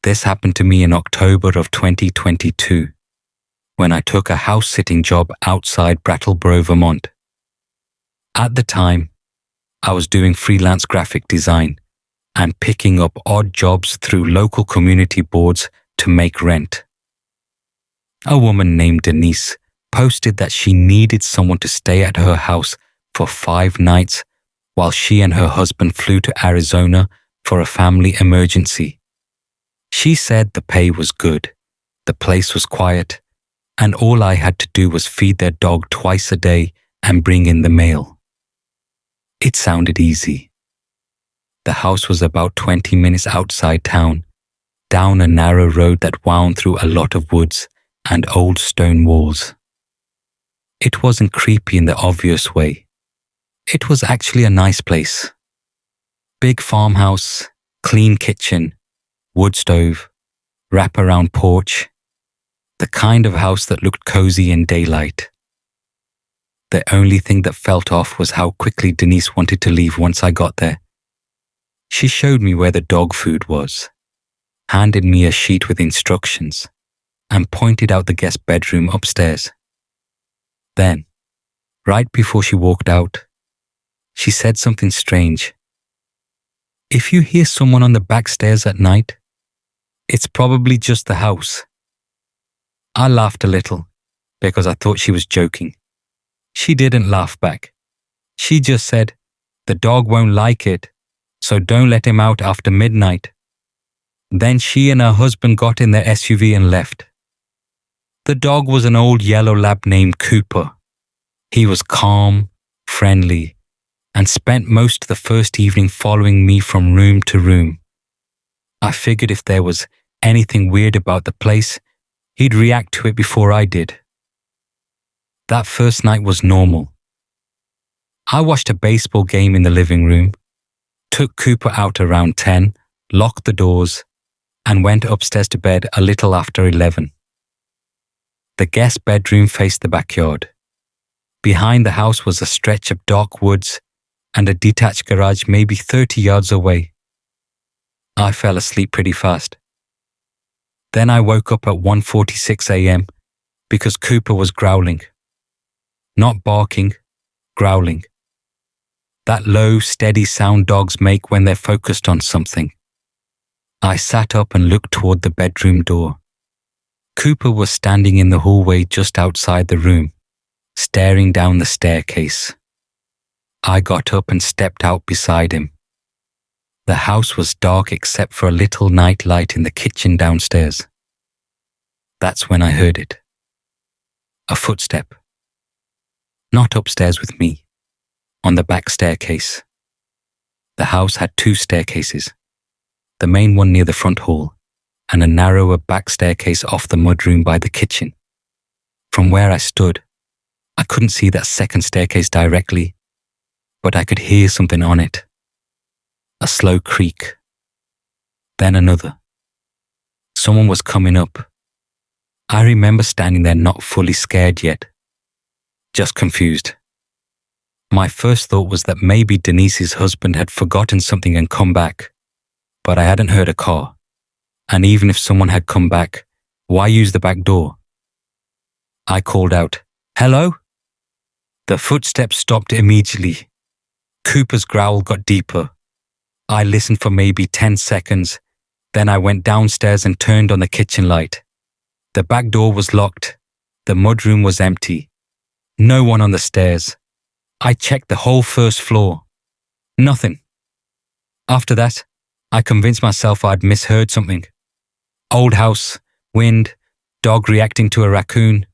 This happened to me in October of 2022, when I took a house-sitting job outside Brattleboro, Vermont. At the time, I was doing freelance graphic design and picking up odd jobs through local community boards to make rent. A woman named Denise posted that she needed someone to stay at her house for 5 nights while she and her husband flew to Arizona for a family emergency. She said the pay was good, the place was quiet, and all I had to do was feed their dog twice a day and bring in the mail. It sounded easy. The house was about 20 minutes outside town, down a narrow road that wound through a lot of woods and old stone walls. It wasn't creepy in the obvious way. It was actually a nice place. Big farmhouse, clean kitchen, wood stove, wraparound porch, the kind of house that looked cozy in daylight. The only thing that felt off was how quickly Denise wanted to leave once I got there. She showed me where the dog food was, handed me a sheet with instructions, and pointed out the guest bedroom upstairs. Then, right before she walked out, she said something strange. "If you hear someone on the back stairs at night, it's probably just the house." I laughed a little because I thought she was joking. She didn't laugh back. She just said, "The dog won't like it, so don't let him out after midnight." Then she and her husband got in their SUV and left. The dog was an old yellow lab named Cooper. He was calm, friendly, and spent most of the first evening following me from room to room. I figured if there was anything weird about the place, he'd react to it before I did. That first night was normal. I watched a baseball game in the living room, took Cooper out around 10, locked the doors, and went upstairs to bed a little after 11. The guest bedroom faced the backyard. Behind the house was a stretch of dark woods and a detached garage maybe 30 yards away. I fell asleep pretty fast. Then I woke up at 1:46 a.m. because Cooper was growling. Not barking, growling. That low, steady sound dogs make when they're focused on something. I sat up and looked toward the bedroom door. Cooper was standing in the hallway just outside the room, staring down the staircase. I got up and stepped out beside him. The house was dark except for a little night light in the kitchen downstairs. That's when I heard it. A footstep. Not upstairs with me, on the back staircase. The house had 2 staircases, the main one near the front hall, and a narrower back staircase off the mudroom by the kitchen. From where I stood, I couldn't see that second staircase directly, but I could hear something on it. A slow creak. Then another. Someone was coming up. I remember standing there not fully scared yet, just confused. My first thought was that maybe Denise's husband had forgotten something and come back, but I hadn't heard a car. And even if someone had come back, why use the back door? I called out, "Hello?" The footsteps stopped immediately. Cooper's growl got deeper. I listened for maybe 10 seconds, then I went downstairs and turned on the kitchen light. The back door was locked. The mudroom was empty. No one on the stairs. I checked the whole first floor. Nothing. After that, I convinced myself I'd misheard something. Old house, wind, dog reacting to a raccoon,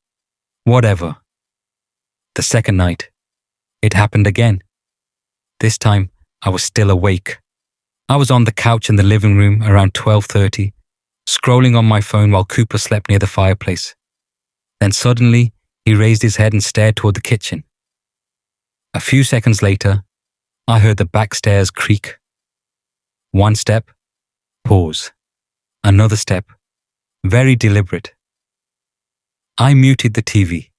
whatever. The second night, it happened again. This time, I was still awake. I was on the couch in the living room around 12:30, scrolling on my phone while Cooper slept near the fireplace. Then suddenly, he raised his head and stared toward the kitchen. A few seconds later, I heard the back stairs creak. One step, pause. Another step, very deliberate. I muted the TV.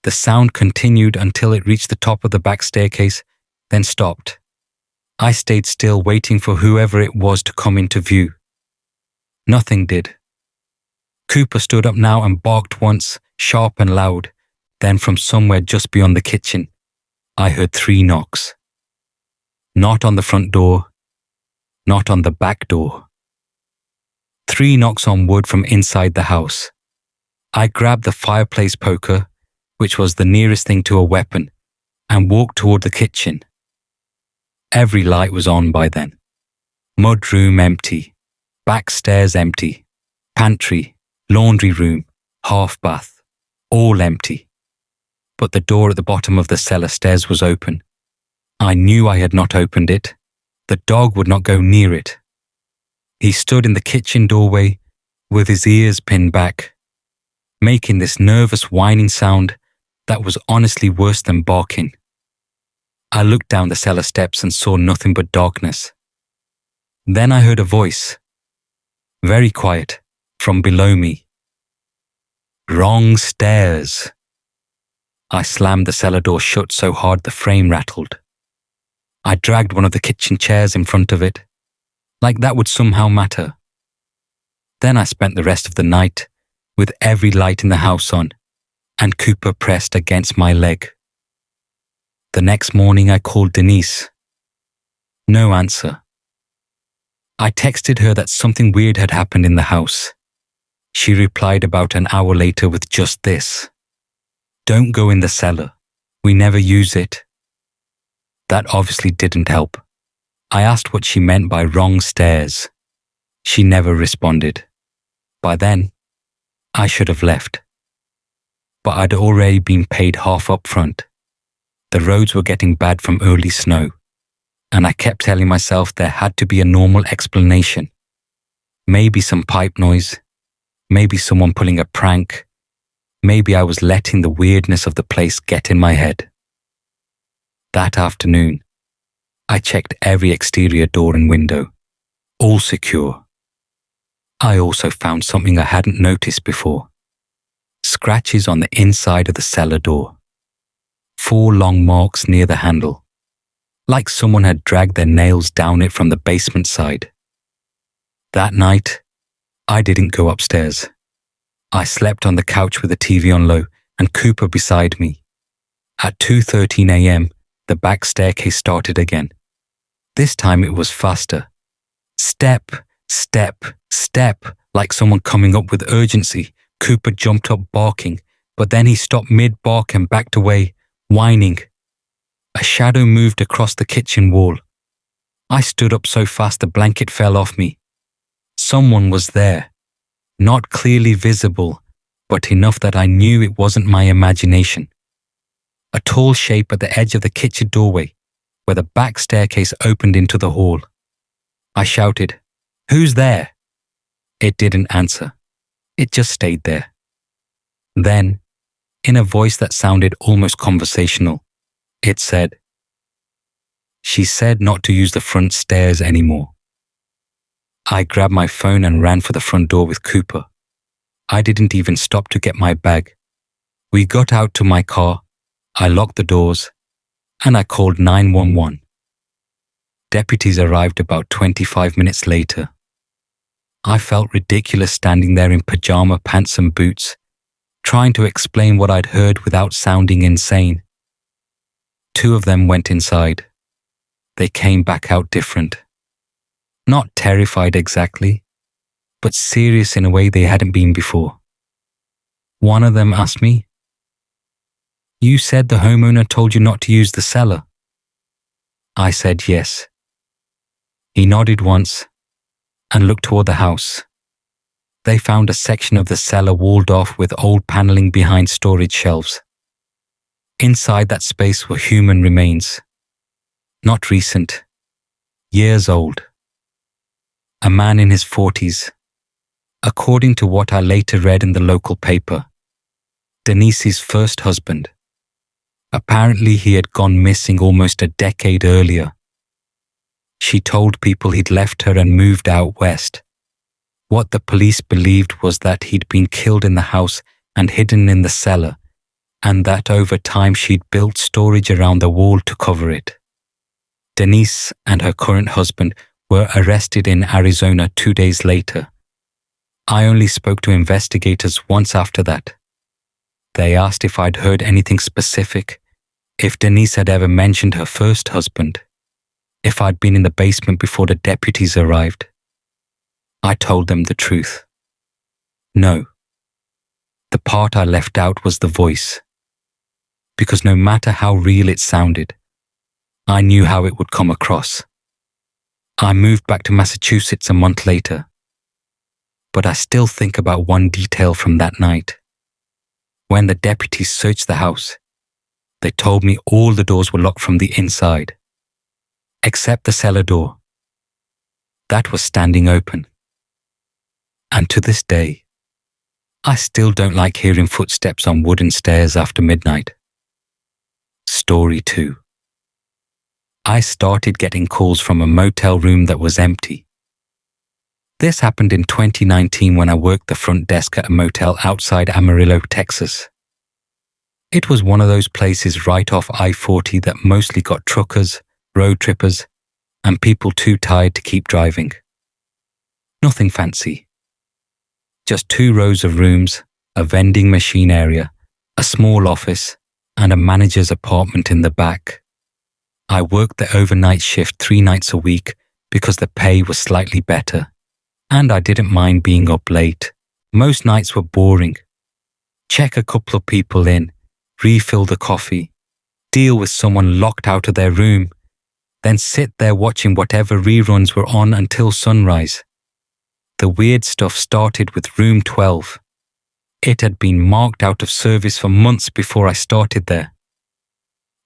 The sound continued until it reached the top of the back staircase, then stopped. I stayed still, waiting for whoever it was to come into view. Nothing did. Cooper stood up now and barked once, sharp and loud. Then from somewhere just beyond the kitchen, I heard 3 knocks. Not on the front door, not on the back door. 3 knocks on wood from inside the house. I grabbed the fireplace poker, which was the nearest thing to a weapon, and walked toward the kitchen. Every light was on by then. Mudroom empty, back stairs empty, pantry, laundry room, half bath, all empty. But the door at the bottom of the cellar stairs was open. I knew I had not opened it. The dog would not go near it. He stood in the kitchen doorway with his ears pinned back, making this nervous whining sound that was honestly worse than barking. I looked down the cellar steps and saw nothing but darkness. Then I heard a voice, very quiet, from below me. Wrong stairs. I slammed the cellar door shut so hard the frame rattled. I dragged one of the kitchen chairs in front of it, like that would somehow matter. Then I spent the rest of the night with every light in the house on, and Cooper pressed against my leg. The next morning I called Denise. No answer. I texted her that something weird had happened in the house. She replied about an hour later with just this. Don't go in the cellar. We never use it. That obviously didn't help. I asked what she meant by wrong stairs. She never responded. By then, I should have left. But I'd already been paid half up front. The roads were getting bad from early snow, and I kept telling myself there had to be a normal explanation. Maybe some pipe noise, maybe someone pulling a prank, maybe I was letting the weirdness of the place get in my head. That afternoon, I checked every exterior door and window, all secure. I also found something I hadn't noticed before. Scratches on the inside of the cellar door. 4 long marks near the handle, like someone had dragged their nails down it from the basement side. That night, I didn't go upstairs. I slept on the couch with the TV on low and Cooper beside me. At 2:13 a.m., the back staircase started again. This time it was faster. Step, step, step, like someone coming up with urgency. Cooper jumped up barking, but then he stopped mid-bark and backed away, whining. A shadow moved across the kitchen wall. I stood up so fast the blanket fell off me. Someone was there. Not clearly visible, but enough that I knew it wasn't my imagination. A tall shape at the edge of the kitchen doorway, where the back staircase opened into the hall. I shouted, "Who's there?" It didn't answer. It just stayed there. Then, in a voice that sounded almost conversational, it said, "She said not to use the front stairs anymore." I grabbed my phone and ran for the front door with Cooper. I didn't even stop to get my bag. We got out to my car, I locked the doors, and I called 911. Deputies arrived about 25 minutes later. I felt ridiculous standing there in pajama pants and boots, trying to explain what I'd heard without sounding insane. 2 of them went inside. They came back out different. Not terrified exactly, but serious in a way they hadn't been before. One of them asked me, "You said the homeowner told you not to use the cellar?" I said yes. He nodded once and looked toward the house. They found a section of the cellar walled off with old paneling behind storage shelves. Inside that space were human remains. Not recent, years old. A man in his 40s. According to what I later read in the local paper, Denise's first husband. Apparently he had gone missing almost a decade earlier. She told people he'd left her and moved out west. What the police believed was that he'd been killed in the house and hidden in the cellar, and that over time she'd built storage around the wall to cover it. Denise and her current husband were arrested in Arizona 2 days later, I only spoke to investigators once after that. They asked if I'd heard anything specific, if Denise had ever mentioned her first husband, if I'd been in the basement before the deputies arrived. I told them the truth. No. The part I left out was the voice. Because no matter how real it sounded, I knew how it would come across. I moved back to Massachusetts a month later, but I still think about one detail from that night. When the deputies searched the house, they told me all the doors were locked from the inside, except the cellar door. That was standing open. And to this day, I still don't like hearing footsteps on wooden stairs after midnight. Story 2. I started getting calls from a motel room that was empty. This happened in 2019 when I worked the front desk at a motel outside Amarillo, Texas. It was one of those places right off I-40 that mostly got truckers, road trippers, and people too tired to keep driving. Nothing fancy. Just 2 rows of rooms, a vending machine area, a small office, and a manager's apartment in the back. I worked the overnight shift 3 nights a week because the pay was slightly better, and I didn't mind being up late. Most nights were boring. Check a couple of people in, refill the coffee, deal with someone locked out of their room, then sit there watching whatever reruns were on until sunrise. The weird stuff started with room 12. It had been marked out of service for months before I started there.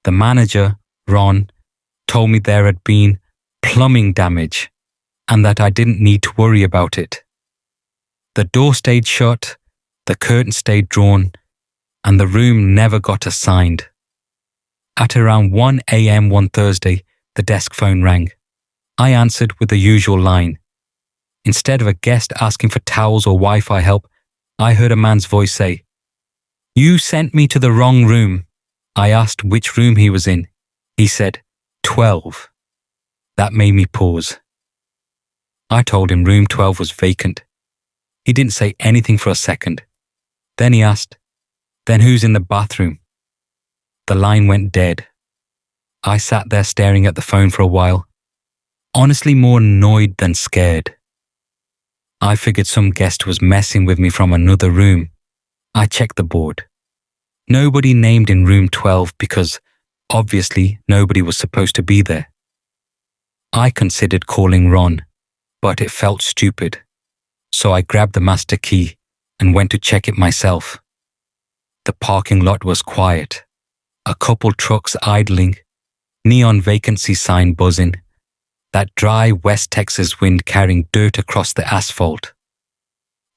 The manager, Ron, told me there had been plumbing damage and that I didn't need to worry about it. The door stayed shut, the curtain stayed drawn, and the room never got assigned. At around 1 a.m. one Thursday, the desk phone rang. I answered with the usual line. Instead of a guest asking for towels or Wi-Fi help, I heard a man's voice say, "You sent me to the wrong room." I asked which room he was in. He said, 12. That made me pause. I told him room 12 was vacant. He didn't say anything for a second. Then he asked, "Then who's in the bathroom?" The line went dead. I sat there staring at the phone for a while, honestly more annoyed than scared. I figured some guest was messing with me from another room. I checked the board. Nobody named in room 12 because, obviously, nobody was supposed to be there. I considered calling Ron, but it felt stupid. So I grabbed the master key and went to check it myself. The parking lot was quiet. A couple trucks idling, neon vacancy sign buzzing, that dry West Texas wind carrying dirt across the asphalt.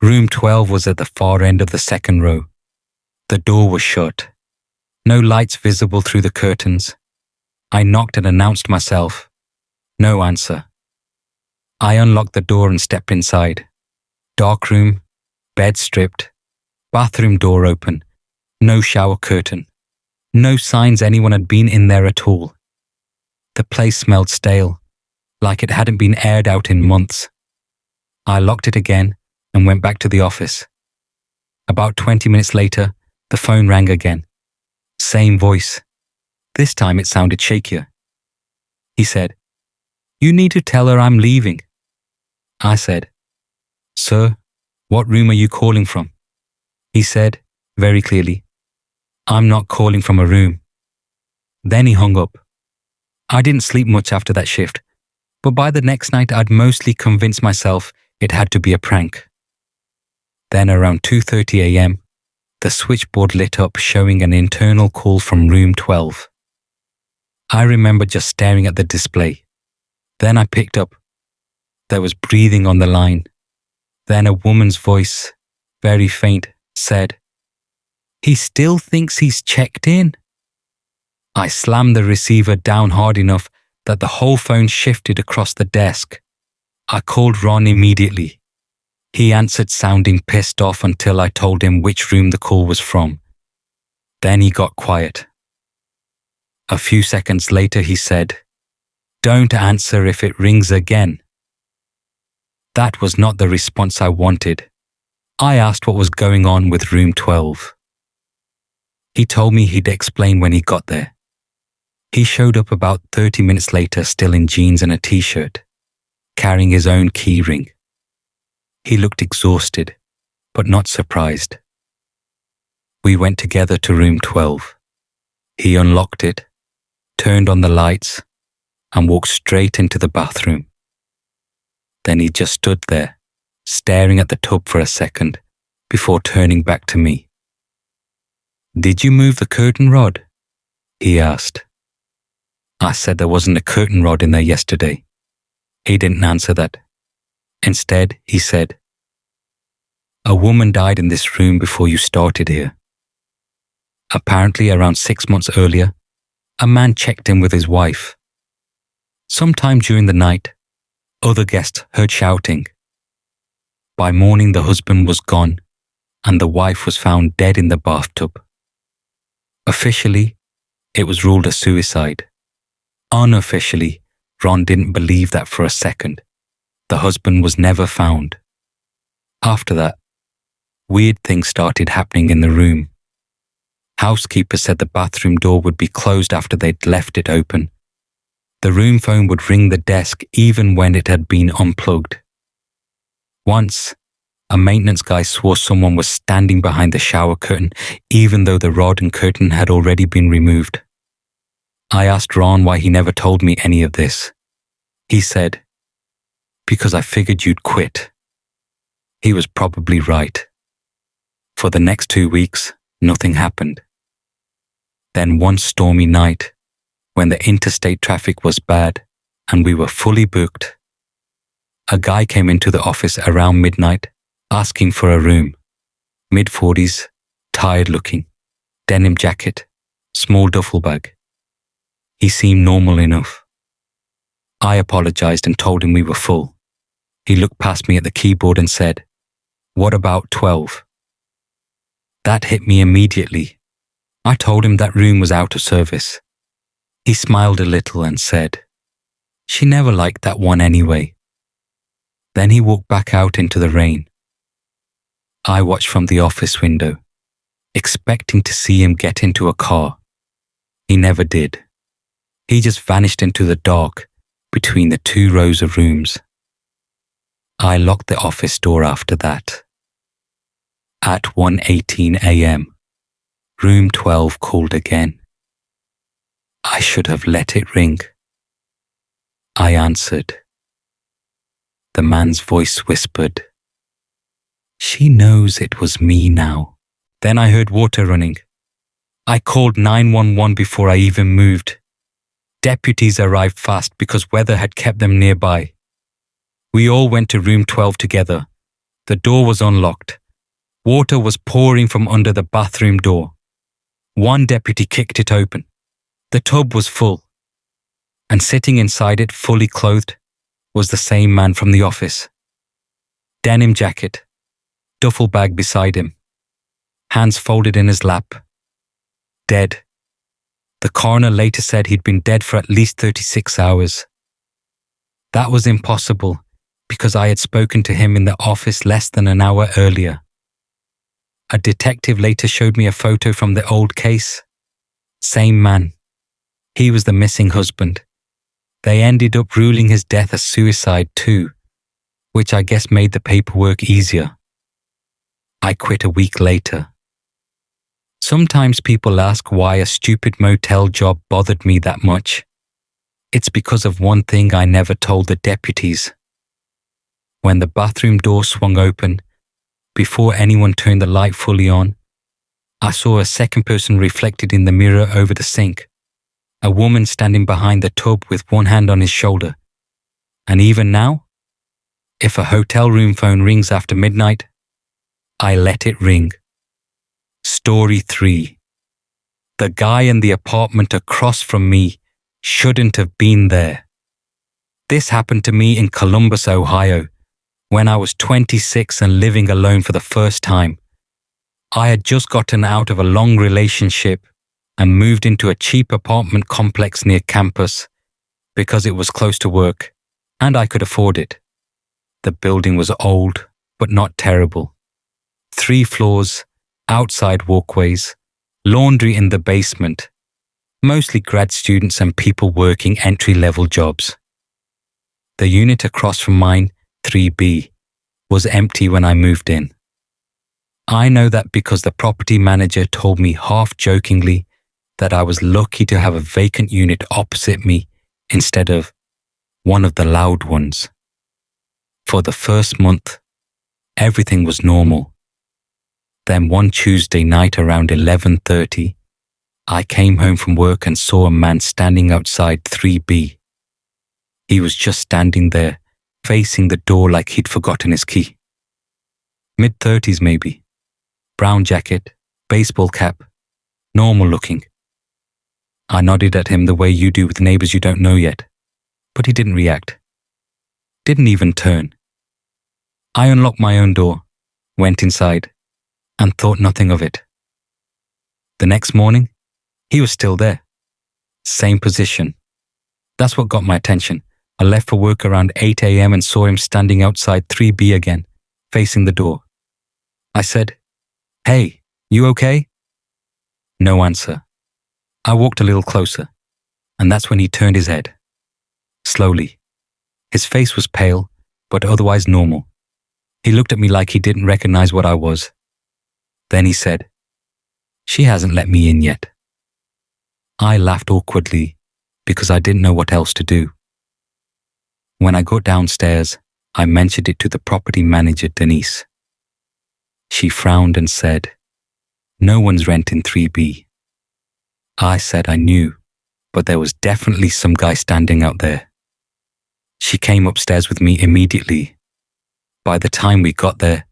Room 12 was at the far end of the second row. The door was shut. No lights visible through the curtains. I knocked and announced myself. No answer. I unlocked the door and stepped inside. Dark room, bed stripped, bathroom door open, no shower curtain, no signs anyone had been in there at all. The place smelled stale, like it hadn't been aired out in months. I locked it again and went back to the office. About 20 minutes later, the phone rang again. Same voice. This time it sounded shakier. He said, "You need to tell her I'm leaving." I said, "Sir, what room are you calling from?" He said, very clearly, "I'm not calling from a room." Then he hung up. I didn't sleep much after that shift, but by the next night I'd mostly convinced myself it had to be a prank. Then around 2:30 a.m., the switchboard lit up showing an internal call from room 12. I remember just staring at the display. Then I picked up. There was breathing on the line. Then a woman's voice, very faint, said, "He still thinks he's checked in." I slammed the receiver down hard enough that the whole phone shifted across the desk. I called Ron immediately. He answered sounding pissed off until I told him which room the call was from. Then he got quiet. A few seconds later he said, "Don't answer if it rings again." That was not the response I wanted, I asked what was going on with room 12. He told me he'd explain when he got there. He showed up about 30 minutes later, still in jeans and a t-shirt, carrying his own key ring. He looked exhausted, but not surprised. We went together to room 12. He unlocked it, turned on the lights, and walked straight into the bathroom. Then he just stood there, staring at the tub for a second, before turning back to me. "Did you move the curtain rod?" he asked. I said there wasn't a curtain rod in there yesterday. He didn't answer that. Instead, he said, "A woman died in this room before you started here. Apparently, around 6 months earlier, a man checked in with his wife. Sometime during the night, other guests heard shouting. By morning, the husband was gone, and the wife was found dead in the bathtub. Officially, it was ruled a suicide. Unofficially, Ron didn't believe that for a second. The husband was never found. After that, weird things started happening in the room. Housekeeper said the bathroom door would be closed after they'd left it open. The room phone would ring the desk even when it had been unplugged. Once, a maintenance guy swore someone was standing behind the shower curtain even though the rod and curtain had already been removed. I asked Ron why he never told me any of this. He said, "Because I figured you'd quit." He was probably right. For the next 2 weeks, nothing happened. Then one stormy night, when the interstate traffic was bad and we were fully booked, a guy came into the office around midnight asking for a room. Mid-40s, tired looking, denim jacket, small duffel bag. He seemed normal enough. I apologized and told him we were full. He looked past me at the keyboard and said, "What about 12? That hit me immediately. I told him that room was out of service. He smiled a little and said, "She never liked that one anyway." Then he walked back out into the rain. I watched from the office window, expecting to see him get into a car. He never did. He just vanished into the dark between the 2 rows of rooms. I locked the office door after that. At 1:18 a.m., room 12 called again. I should have let it ring. I answered. The man's voice whispered, "She knows it was me now." Then I heard water running. I called 911 before I even moved. Deputies arrived fast because weather had kept them nearby. We all went to room 12 together. The door was unlocked. Water was pouring from under the bathroom door. One deputy kicked it open. The tub was full. And sitting inside it, fully clothed, was the same man from the office. Denim jacket, duffel bag beside him, hands folded in his lap. Dead. The coroner later said he'd been dead for at least 36 hours. That was impossible because I had spoken to him in the office less than an hour earlier. A detective later showed me a photo from the old case. Same man. He was the missing husband. They ended up ruling his death a suicide too, which I guess made the paperwork easier. I quit a week later. Sometimes people ask why a stupid motel job bothered me that much. It's because of one thing I never told the deputies. When the bathroom door swung open, before anyone turned the light fully on, I saw a second person reflected in the mirror over the sink. A woman standing behind the tub with one hand on his shoulder. And even now, if a hotel room phone rings after midnight, I let it ring. Story 3. The guy in the apartment across from me shouldn't have been there. This happened to me in Columbus, Ohio, when I was 26 and living alone for the first time. I had just gotten out of a long relationship and moved into a cheap apartment complex near campus because it was close to work and I could afford it. The building was old, but not terrible. 3 floors, outside walkways, laundry in the basement, mostly grad students and people working entry-level jobs. The unit across from mine, 3B, was empty when I moved in. I know that because the property manager told me half-jokingly that I was lucky to have a vacant unit opposite me instead of one of the loud ones. For the first month, everything was normal. Then one Tuesday night around 11:30, I came home from work and saw a man standing outside 3B. He was just standing there, facing the door like he'd forgotten his key. Mid-30s maybe. Brown jacket, baseball cap, normal looking. I nodded at him the way you do with neighbors you don't know yet, but he didn't react. Didn't even turn. I unlocked my own door, went inside, and thought nothing of it. The next morning, he was still there. Same position. That's what got my attention. I left for work around 8 a.m. and saw him standing outside 3B again, facing the door. I said, "Hey, you okay?" No answer. I walked a little closer, and that's when he turned his head. Slowly. His face was pale, but otherwise normal. He looked at me like he didn't recognize what I was. Then he said, "She hasn't let me in yet." I laughed awkwardly because I didn't know what else to do. When I got downstairs, I mentioned it to the property manager, Denise. She frowned and said, "No one's renting 3B. I said I knew, but there was definitely some guy standing out there. She came upstairs with me immediately. By the time we got there,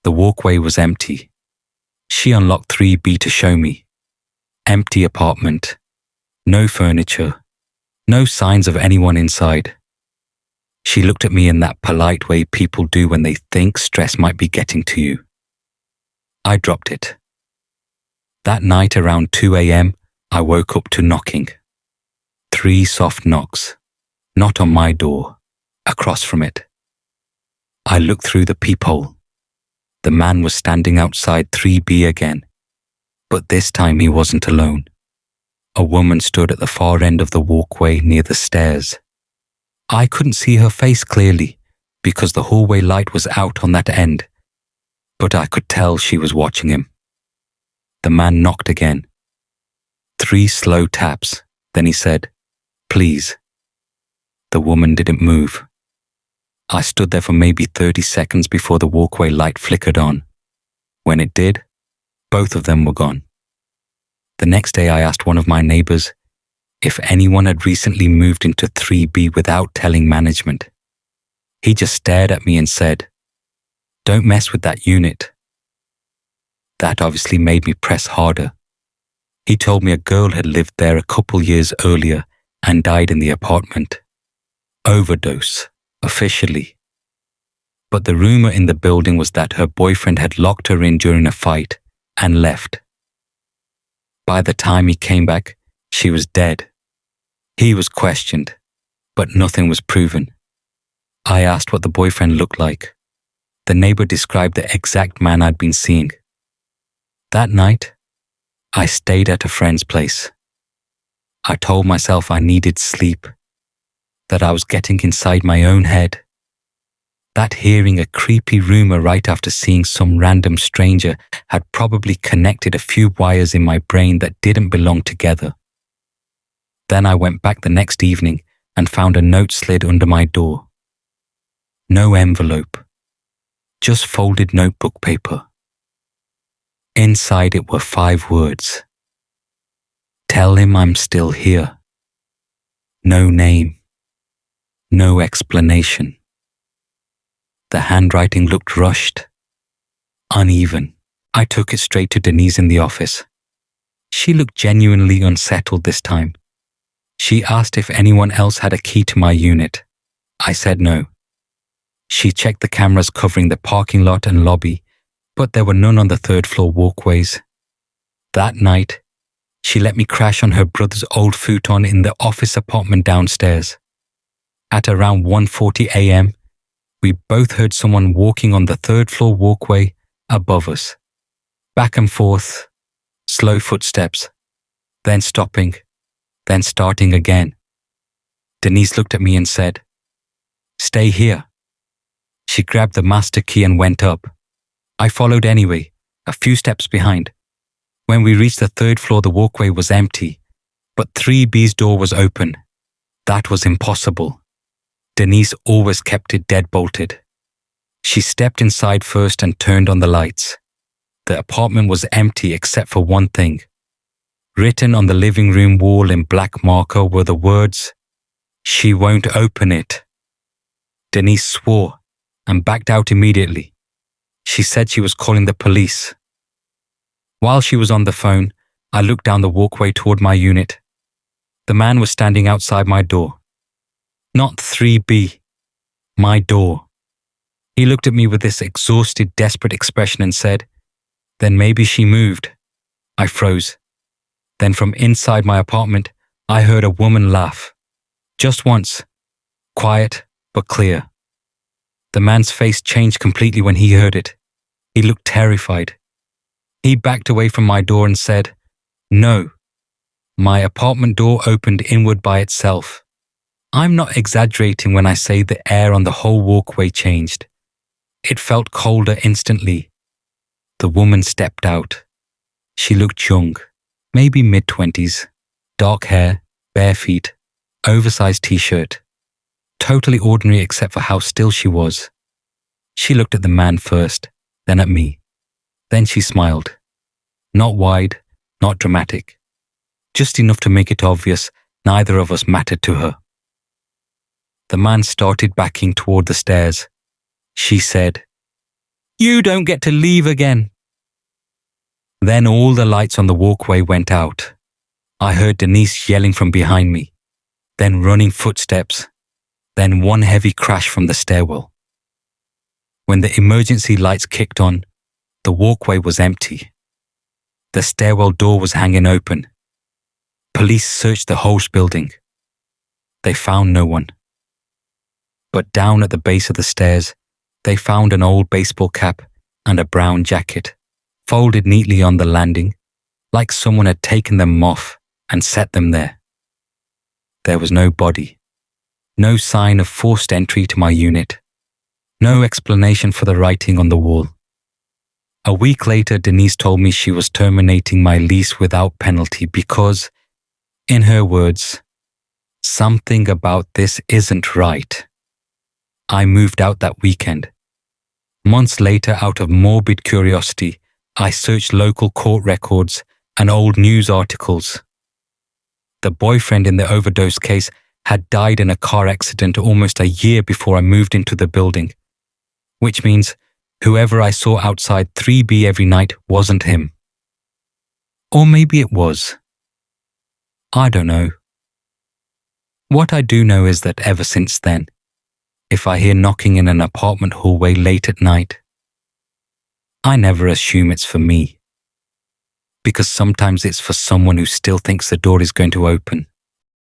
the walkway was empty. She unlocked 3B to show me. Empty apartment. No furniture. No signs of anyone inside. She looked at me in that polite way people do when they think stress might be getting to you. I dropped it. That night around 2 a.m., I woke up to knocking. 3 soft knocks. Not on my door. Across from it. I looked through the peephole. The man was standing outside 3B again. But this time he wasn't alone. A woman stood at the far end of the walkway near the stairs. I couldn't see her face clearly because the hallway light was out on that end, but I could tell she was watching him. The man knocked again. 3 slow taps, then he said, "Please." The woman didn't move. I stood there for maybe 30 seconds before the walkway light flickered on. When it did, both of them were gone. The next day I asked one of my neighbors if anyone had recently moved into 3B without telling management. He just stared at me and said, "Don't mess with that unit." That obviously made me press harder. He told me a girl had lived there a couple years earlier and died in the apartment. Overdose, officially. But the rumor in the building was that her boyfriend had locked her in during a fight and left. By the time he came back, she was dead. He was questioned, but nothing was proven. I asked what the boyfriend looked like. The neighbor described the exact man I'd been seeing. That night, I stayed at a friend's place. I told myself I needed sleep, that I was getting inside my own head, that hearing a creepy rumor right after seeing some random stranger had probably connected a few wires in my brain that didn't belong together. Then I went back the next evening and found a note slid under my door. No envelope, just folded notebook paper. Inside it were 5 words. Tell him I'm still here. No name. No explanation. The handwriting looked rushed, uneven. I took it straight to Denise in the office. She looked genuinely unsettled this time. She asked if anyone else had a key to my unit. I said no. She checked the cameras covering the parking lot and lobby, but there were none on the 3rd floor walkways. That night, she let me crash on her brother's old futon in the office apartment downstairs. At around 1:40 a.m., we both heard someone walking on the 3rd floor walkway above us. Back and forth, slow footsteps, then stopping, then starting again. Denise looked at me and said, "Stay here." She grabbed the master key and went up. I followed anyway, a few steps behind. When we reached the third floor, the walkway was empty, but 3B's door was open. That was impossible. Denise always kept it dead-bolted. She stepped inside first and turned on the lights. The apartment was empty except for one thing. Written on the living room wall in black marker were the words, "She won't open it." Denise swore and backed out immediately. She said she was calling the police. While she was on the phone, I looked down the walkway toward my unit. The man was standing outside my door. Not 3B, my door. He looked at me with this exhausted, desperate expression and said, "Then maybe she moved." I froze. Then from inside my apartment, I heard a woman laugh. Just once. Quiet, but clear. The man's face changed completely when he heard it. He looked terrified. He backed away from my door and said, "No." My apartment door opened inward by itself. I'm not exaggerating when I say the air on the whole walkway changed. It felt colder instantly. The woman stepped out. She looked young, maybe mid-20s, dark hair, bare feet, oversized t-shirt. Totally ordinary except for how still she was. She looked at the man first, then at me. Then she smiled. Not wide, not dramatic. Just enough to make it obvious neither of us mattered to her. The man started backing toward the stairs. She said, "You don't get to leave again." Then all the lights on the walkway went out. I heard Denise yelling from behind me, then running footsteps, then one heavy crash from the stairwell. When the emergency lights kicked on, the walkway was empty. The stairwell door was hanging open. Police searched the whole building. They found no one. But down at the base of the stairs, they found an old baseball cap and a brown jacket, folded neatly on the landing, like someone had taken them off and set them there. There was no body, no sign of forced entry to my unit, no explanation for the writing on the wall. A week later, Denise told me she was terminating my lease without penalty because, in her words, "Something about this isn't right." I moved out that weekend. Months later, out of morbid curiosity, I searched local court records and old news articles. The boyfriend in the overdose case had died in a car accident almost a year before I moved into the building, which means whoever I saw outside 3B every night wasn't him. Or maybe it was. I don't know. What I do know is that ever since then, if I hear knocking in an apartment hallway late at night, I never assume it's for me, because sometimes it's for someone who still thinks the door is going to open.